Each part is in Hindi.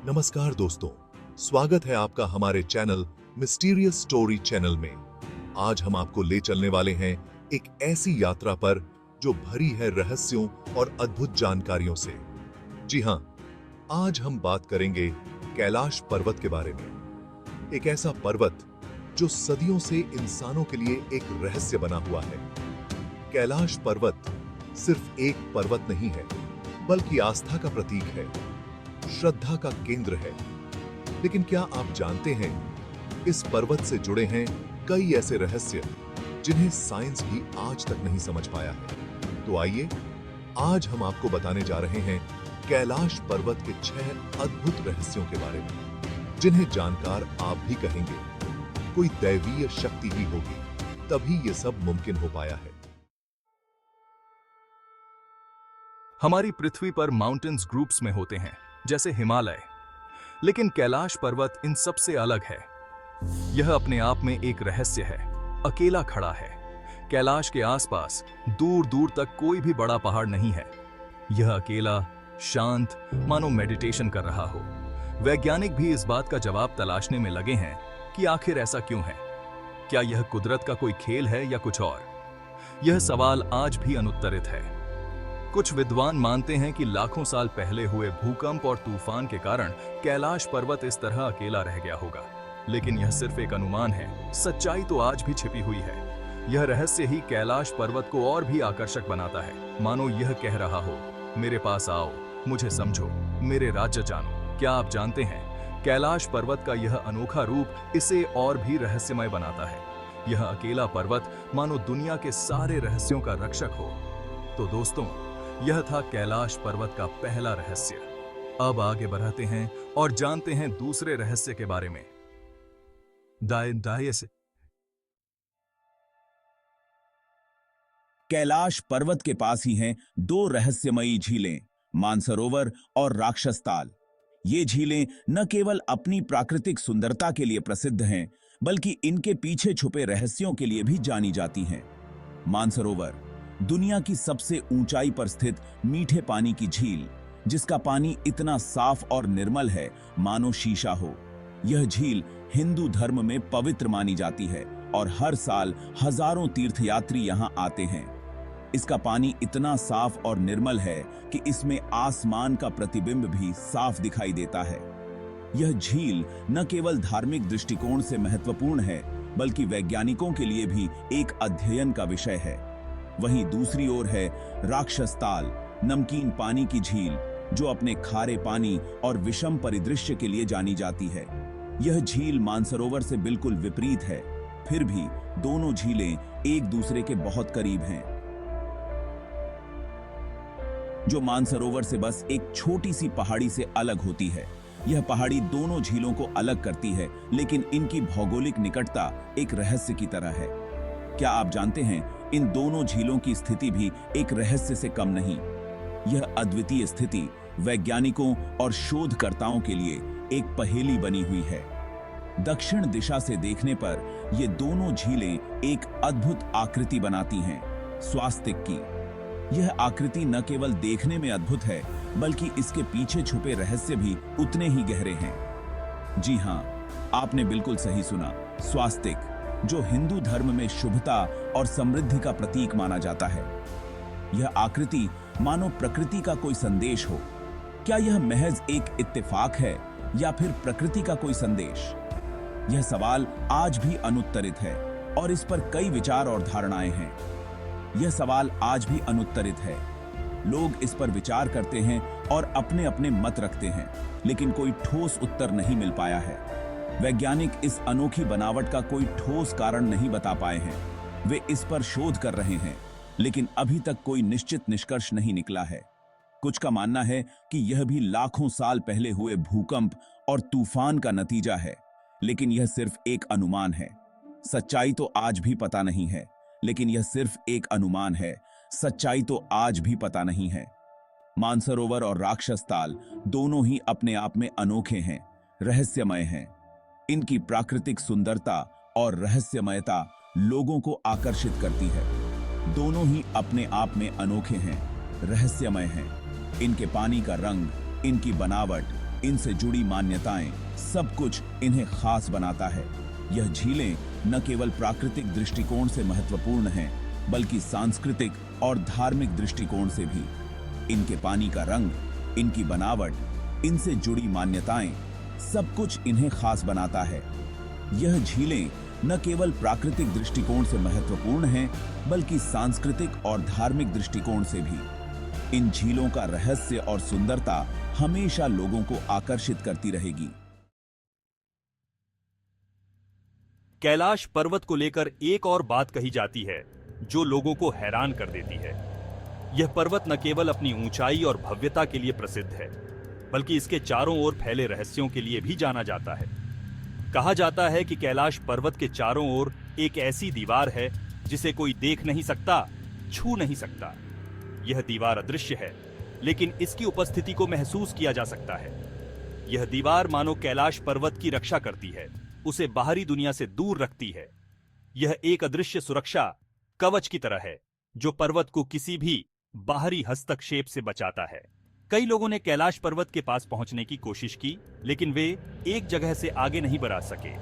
नमस्कार दोस्तों, स्वागत है आपका हमारे चैनल मिस्टीरियस स्टोरी चैनल में। आज हम आपको ले चलने वाले हैं एक ऐसी यात्रा पर जो भरी है रहस्यों और अद्भुत जानकारियों से। जी हाँ, आज हम बात करेंगे कैलाश पर्वत के बारे में। एक ऐसा पर्वत जो सदियों से इंसानों के लिए एक रहस्य बना हुआ है। कैलाश पर्वत सिर्फ एक पर्वत नहीं है, बल्कि आस्था का प्रतीक है, श्रद्धा का केंद्र है। लेकिन क्या आप जानते हैं, इस पर्वत से जुड़े हैं कई ऐसे रहस्य जिन्हें साइंस भी आज तक नहीं समझ पाया है। तो आइए, आज हम आपको बताने जा रहे हैं कैलाश पर्वत के 6 अद्भुत रहस्यों के बारे में, जिन्हें जानकर आप भी कहेंगे कोई दैवीय शक्ति ही होगी, तभी ये सब मुमकिन हो पाया है। हमारी पृथ्वी पर माउंटेन्स ग्रुप्स में होते हैं, जैसे हिमालय, लेकिन कैलाश पर्वत इन सब से अलग है। यह अपने आप में एक रहस्य है, अकेला खड़ा है। कैलाश के आसपास दूर दूर तक कोई भी बड़ा पहाड़ नहीं है। यह अकेला, शांत, मानो मेडिटेशन कर रहा हो। वैज्ञानिक भी इस बात का जवाब तलाशने में लगे हैं कि आखिर ऐसा क्यों है। क्या यह कुदरत का कोई खेल है या कुछ और? यह सवाल आज भी अनुत्तरित है। कुछ विद्वान मानते हैं कि लाखों साल पहले हुए भूकंप और तूफान के कारण कैलाश पर्वत इस तरह अकेला रह गया होगा, लेकिन यह सिर्फ एक अनुमान है। सच्चाई तो आज भी छिपी हुई है। यह रहस्य ही कैलाश पर्वत को और भी आकर्षक बनाता है, मानो यह कह रहा हो, मेरे पास आओ, मुझे समझो, मेरे राज्य जानो। क्या आप जानते हैं, कैलाश पर्वत का यह अनोखा रूप इसे और भी रहस्यमय बनाता है। यह अकेला पर्वत मानो दुनिया के सारे रहस्यों का रक्षक हो। तो दोस्तों, यह था कैलाश पर्वत का पहला रहस्य। अब आगे बढ़ते हैं और जानते हैं दूसरे रहस्य के बारे में। दायसे कैलाश पर्वत के पास ही हैं 2 रहस्यमयी झीलें, मानसरोवर और राक्षसताल। ये झीलें न केवल अपनी प्राकृतिक सुंदरता के लिए प्रसिद्ध हैं, बल्कि इनके पीछे छुपे रहस्यों के लिए भी जानी जाती हैं। मानसरोवर दुनिया की सबसे ऊंचाई पर स्थित मीठे पानी की झील, जिसका पानी इतना साफ और निर्मल है मानो शीशा हो। यह झील हिंदू धर्म में पवित्र मानी जाती है और हर साल हजारों तीर्थयात्री यहां आते हैं। इसका पानी इतना साफ और निर्मल है कि इसमें आसमान का प्रतिबिंब भी साफ दिखाई देता है। यह झील न केवल धार्मिक दृष्टिकोण से महत्वपूर्ण है, बल्कि वैज्ञानिकों के लिए भी एक अध्ययन का विषय है। वहीं दूसरी ओर है राक्षसताल, नमकीन पानी की झील, जो अपने खारे पानी और विषम परिदृश्य के लिए जानी जाती है। यह झील मानसरोवर से बिल्कुल विपरीत है, फिर भी दोनों झीलें एक दूसरे के बहुत करीब हैं। जो मानसरोवर से बस एक छोटी सी पहाड़ी से अलग होती है। यह पहाड़ी दोनों झीलों को अलग करती है, लेकिन इनकी भौगोलिक निकटता एक रहस्य की तरह है। क्या आप जानते हैं, इन दोनों झीलों की स्थिति भी एक रहस्य से कम नहीं। यह अद्वितीय स्थिति वैज्ञानिकों और शोधकर्ताओं के लिए एक पहेली बनी हुई है। दक्षिण दिशा से देखने पर ये दोनों झीलें एक अद्भुत आकृति बनाती हैं, स्वास्तिक की। यह आकृति न केवल देखने में अद्भुत है, बल्कि इसके पीछे छुपे रहस्य भी उतने ही गहरे हैं। जी हां, आपने बिल्कुल सही सुना, स्वास्तिक, जो हिंदू धर्म में शुभता और समृद्धि का प्रतीक माना जाता है। यह आकृति मानो प्रकृति का कोई संदेश हो। क्या यह महज एक इत्तेफाक है या फिर प्रकृति का कोई संदेश? यह सवाल आज भी अनुत्तरित है और इस पर कई विचार और धारणाएं हैं। यह सवाल आज भी अनुत्तरित है। लोग इस पर विचार करते हैं और अपने अपने मत रखते हैं, लेकिन कोई ठोस उत्तर नहीं मिल पाया है। वैज्ञानिक इस अनोखी बनावट का कोई ठोस कारण नहीं बता पाए हैं। वे इस पर शोध कर रहे हैं, लेकिन अभी तक कोई निश्चित निष्कर्ष नहीं निकला है। कुछ का मानना है कि यह भी लाखों साल पहले हुए भूकंप और तूफान का नतीजा है, लेकिन यह सिर्फ एक अनुमान है। सच्चाई तो आज भी पता नहीं है, लेकिन यह सिर्फ एक अनुमान है। सच्चाई तो आज भी पता नहीं है। मानसरोवर और राक्षसताल दोनों ही अपने आप में अनोखे हैं, रहस्यमय हैं। इनकी प्राकृतिक सुंदरता और रहस्यमयता लोगों को आकर्षित करती है। दोनों ही अपने आप में अनोखे हैं, रहस्यमय हैं। इनके पानी का रंग, इनकी बनावट, इनसे जुड़ी मान्यताएं, सब कुछ इन्हें खास बनाता है। यह झीलें न केवल प्राकृतिक दृष्टिकोण से महत्वपूर्ण हैं, बल्कि सांस्कृतिक और धार्मिक दृष्टिकोण से भी। इनके पानी का रंग, इनकी बनावट, इनसे जुड़ी मान्यताएं, सब कुछ इन्हें खास बनाता है। यह झीलें न केवल प्राकृतिक दृष्टिकोण से महत्वपूर्ण हैं, बल्कि सांस्कृतिक और धार्मिक दृष्टिकोण से भी। इन झीलों का रहस्य और सुंदरता हमेशा लोगों को आकर्षित करती रहेगी। कैलाश पर्वत को लेकर एक और बात कही जाती है जो लोगों को हैरान कर देती है। यह पर्वत न केवल अपनी ऊंचाई और भव्यता के लिए प्रसिद्ध है, बल्कि इसके चारों ओर फैले रहस्यों के लिए भी जाना जाता है। कहा जाता है कि कैलाश पर्वत के चारों ओर एक ऐसी दीवार है जिसे कोई देख नहीं सकता, छू नहीं सकता। यह दीवार अदृश्य है, लेकिन इसकी उपस्थिति को महसूस किया जा सकता है। यह दीवार मानो कैलाश पर्वत की रक्षा करती है, उसे बाहरी दुनिया से दूर रखती है। यह एक अदृश्य सुरक्षा कवच की तरह है जो पर्वत को किसी भी बाहरी हस्तक्षेप से बचाता है। कई लोगों ने कैलाश पर्वत के पास पहुंचने की कोशिश की, लेकिन वे एक जगह से आगे नहीं बढ़ सके।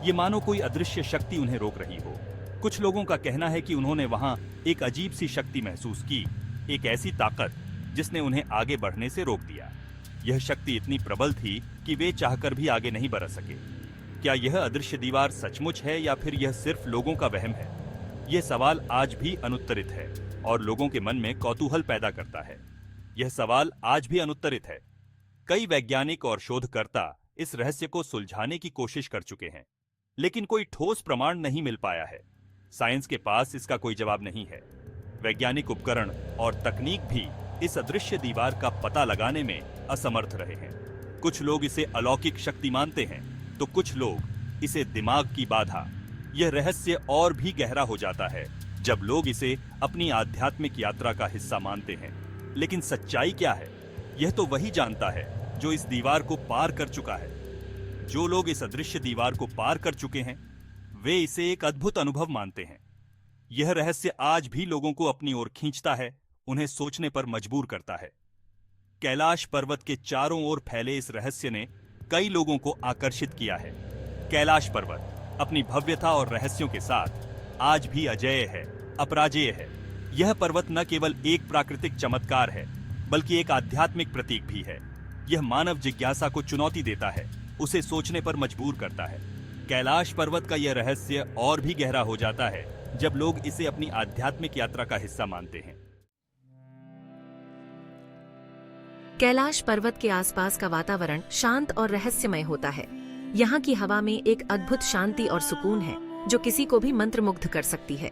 ये मानो कोई अदृश्य शक्ति उन्हें रोक रही हो। कुछ लोगों का कहना है कि उन्होंने वहां एक अजीब सी शक्ति महसूस की, एक ऐसी ताकत जिसने उन्हें आगे बढ़ने से रोक दिया। यह शक्ति इतनी प्रबल थी कि वे चाहकर भी आगे नहीं बढ़ सके। क्या यह अदृश्य दीवार सचमुच है या फिर यह सिर्फ लोगों का वहम है? यह सवाल आज भी अनुत्तरित है और लोगों के मन में कौतूहल पैदा करता है। यह सवाल आज भी अनुत्तरित है। कई वैज्ञानिक और शोधकर्ता इस रहस्य को सुलझाने की कोशिश कर चुके हैं, लेकिन कोई ठोस प्रमाण नहीं मिल पाया है। साइंस के पास इसका कोई जवाब नहीं है। वैज्ञानिक उपकरण और तकनीक भी इस अदृश्य दीवार का पता लगाने में असमर्थ रहे हैं। कुछ लोग इसे अलौकिक शक्ति मानते हैं, तो कुछ लोग इसे दिमाग की बाधा। यह रहस्य और भी गहरा हो जाता है जब लोग इसे अपनी आध्यात्मिक यात्रा का हिस्सा मानते हैं। लेकिन सच्चाई क्या है, यह तो वही जानता है जो इस दीवार को पार कर चुका है। जो लोग इस अदृश्य दीवार को पार कर चुके हैं, वे इसे एक अद्भुत अनुभव मानते हैं। यह रहस्य आज भी लोगों को अपनी ओर खींचता है, उन्हें सोचने पर मजबूर करता है। कैलाश पर्वत के चारों ओर फैले इस रहस्य ने कई लोगों को आकर्षित किया है। कैलाश पर्वत अपनी भव्यता और रहस्यों के साथ आज भी अजेय है, अपराजेय है। यह पर्वत न केवल एक प्राकृतिक चमत्कार है, बल्कि एक आध्यात्मिक प्रतीक भी है। यह मानव जिज्ञासा को चुनौती देता है, उसे सोचने पर मजबूर करता है। कैलाश पर्वत का यह रहस्य और भी गहरा हो जाता है जब लोग इसे अपनी आध्यात्मिक यात्रा का हिस्सा मानते हैं। कैलाश पर्वत के आसपास का वातावरण शांत और रहस्यमय होता है। यहाँ की हवा में एक अद्भुत शांति और सुकून है जो किसी को भी मंत्रमुग्ध कर सकती है।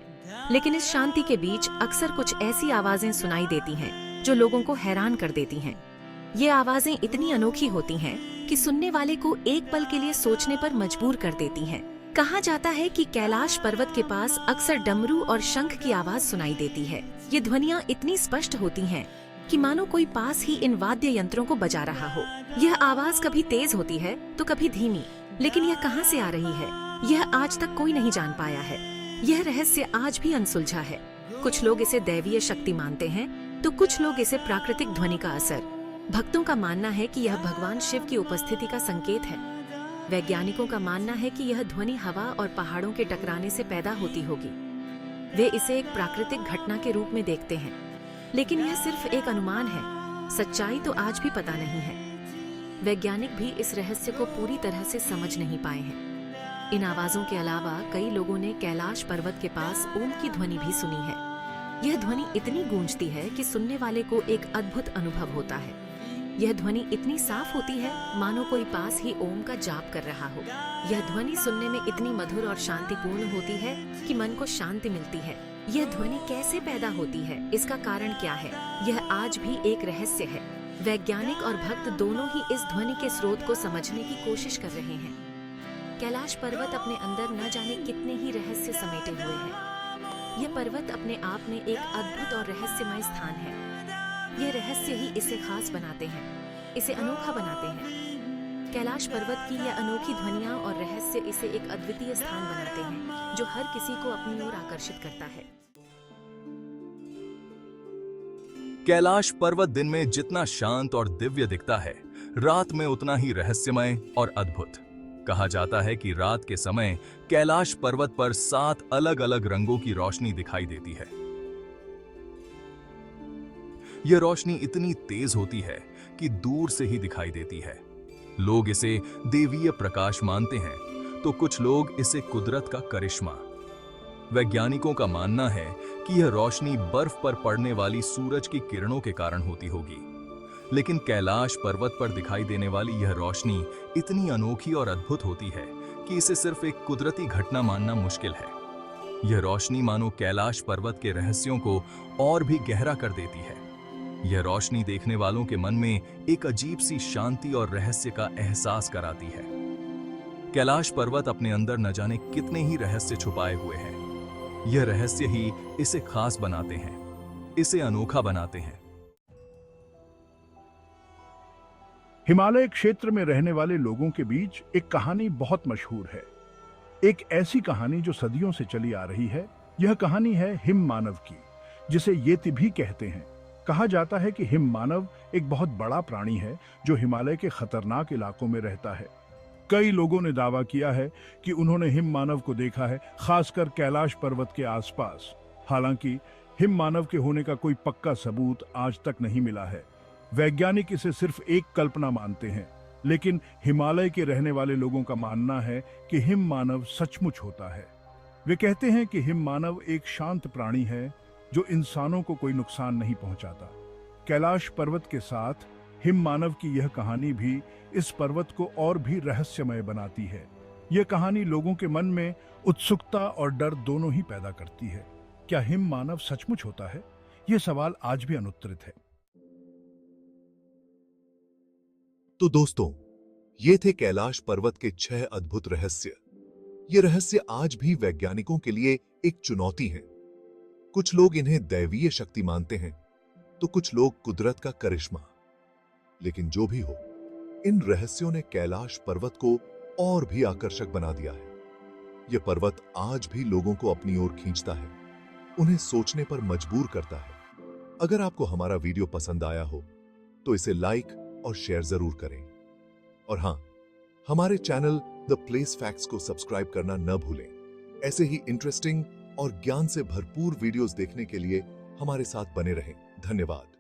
लेकिन इस शांति के बीच अक्सर कुछ ऐसी आवाजें सुनाई देती हैं जो लोगों को हैरान कर देती हैं। ये आवाजें इतनी अनोखी होती हैं कि सुनने वाले को एक पल के लिए सोचने पर मजबूर कर देती हैं। कहा जाता है कि कैलाश पर्वत के पास अक्सर डमरू और शंख की आवाज सुनाई देती है। ये ध्वनियाँ इतनी स्पष्ट होती हैं कि मानो कोई पास ही इन वाद्य यंत्रों को बजा रहा हो। यह आवाज कभी तेज होती है तो कभी धीमी, लेकिन यह कहाँ से आ रही है, यह आज तक कोई नहीं जान पाया है। यह रहस्य आज भी अनसुलझा है। कुछ लोग इसे दैवीय शक्ति मानते हैं, तो कुछ लोग इसे प्राकृतिक ध्वनि का असर। भक्तों का मानना है कि यह भगवान शिव की उपस्थिति का संकेत है। वैज्ञानिकों का मानना है कि यह ध्वनि हवा और पहाड़ों के टकराने से पैदा होती होगी। वे इसे एक प्राकृतिक घटना के रूप में देखते हैं, लेकिन यह सिर्फ एक अनुमान है। सच्चाई तो आज भी पता नहीं है। वैज्ञानिक भी इस रहस्य को पूरी तरह से समझ नहीं पाए हैं। इन आवाजों के अलावा कई लोगों ने कैलाश पर्वत के पास ओम की ध्वनि भी सुनी है। यह ध्वनि इतनी गूंजती है कि सुनने वाले को एक अद्भुत अनुभव होता है। यह ध्वनि इतनी साफ होती है मानो कोई पास ही ओम का जाप कर रहा हो। यह ध्वनि सुनने में इतनी मधुर और शांतिपूर्ण होती है कि मन को शांति मिलती है। यह ध्वनि कैसे पैदा होती है, इसका कारण क्या है, यह आज भी एक रहस्य है। वैज्ञानिक और भक्त दोनों ही इस ध्वनि के स्रोत को समझने की कोशिश कर रहे हैं। कैलाश पर्वत अपने अंदर न जाने कितने ही रहस्य समेटे हुए है। यह पर्वत अपने आप में एक अद्भुत और रहस्यमय स्थान है। ये रहस्य ही इसे खास बनाते हैं, इसे अनोखा बनाते हैं। कैलाश पर्वत की यह अनोखी ध्वनियाँ और रहस्य इसे एक अद्वितीय स्थान बनाते हैं जो हर किसी को अपनी ओर आकर्षित करता है। कैलाश पर्वत दिन में जितना शांत और दिव्य दिखता है, रात में उतना ही रहस्यमय और अद्भुत। कहा जाता है कि रात के समय कैलाश पर्वत पर 7 अलग-अलग रंगों की रोशनी दिखाई देती है। यह रोशनी इतनी तेज होती है कि दूर से ही दिखाई देती है। लोग इसे देवीय प्रकाश मानते हैं, तो कुछ लोग इसे कुदरत का करिश्मा। वैज्ञानिकों का मानना है कि यह रोशनी बर्फ पर पड़ने वाली सूरज की किरणों के कारण होती होगी, लेकिन कैलाश पर्वत पर दिखाई देने वाली यह रोशनी इतनी अनोखी और अद्भुत होती है कि इसे सिर्फ एक कुदरती घटना मानना मुश्किल है। यह रोशनी मानो कैलाश पर्वत के रहस्यों को और भी गहरा कर देती है। यह रोशनी देखने वालों के मन में एक अजीब सी शांति और रहस्य का एहसास कराती है। कैलाश पर्वत अपने अंदर न जाने कितने ही रहस्य छुपाए हुए हैं। यह रहस्य ही इसे खास बनाते हैं, इसे अनोखा बनाते हैं। हिमालय क्षेत्र में रहने वाले लोगों के बीच एक कहानी बहुत मशहूर है। एक ऐसी कहानी जो सदियों से चली आ रही है। यह कहानी है हिम मानव की, जिसे येति भी कहते हैं। कहा जाता है कि हिम मानव एक बहुत बड़ा प्राणी है जो हिमालय के खतरनाक इलाकों में रहता है। कई लोगों ने दावा किया है कि उन्होंने हिम मानव को देखा है, खासकर कैलाश पर्वत के आसपास। हालांकि हिम मानव के होने का कोई पक्का सबूत आज तक नहीं मिला है। वैज्ञानिक इसे सिर्फ एक कल्पना मानते हैं, लेकिन हिमालय के रहने वाले लोगों का मानना है कि हिम मानव सचमुच होता है। वे कहते हैं कि हिम मानव एक शांत प्राणी है जो इंसानों को कोई नुकसान नहीं पहुंचाता। कैलाश पर्वत के साथ हिम मानव की यह कहानी भी इस पर्वत को और भी रहस्यमय बनाती है। यह कहानी लोगों के मन में उत्सुकता और डर दोनों ही पैदा करती है। क्या हिम मानव सचमुच होता है? यह सवाल आज भी अनुत्तरित है। तो दोस्तों, ये थे कैलाश पर्वत के 6 अद्भुत रहस्य। ये रहस्य आज भी वैज्ञानिकों के लिए एक चुनौती हैं। कुछ लोग इन्हें दैवीय शक्ति मानते हैं, तो कुछ लोग कुदरत का करिश्मा। लेकिन जो भी हो, इन रहस्यों ने कैलाश पर्वत को और भी आकर्षक बना दिया है। यह पर्वत आज भी लोगों को अपनी ओर खींचता है, उन्हें सोचने पर मजबूर करता है। अगर आपको हमारा वीडियो पसंद आया हो तो इसे लाइक और शेयर जरूर करें। और हां, हमारे चैनल द प्लेस फैक्ट्स को सब्सक्राइब करना न भूलें। ऐसे ही इंटरेस्टिंग और ज्ञान से भरपूर वीडियोस देखने के लिए हमारे साथ बने रहें। धन्यवाद।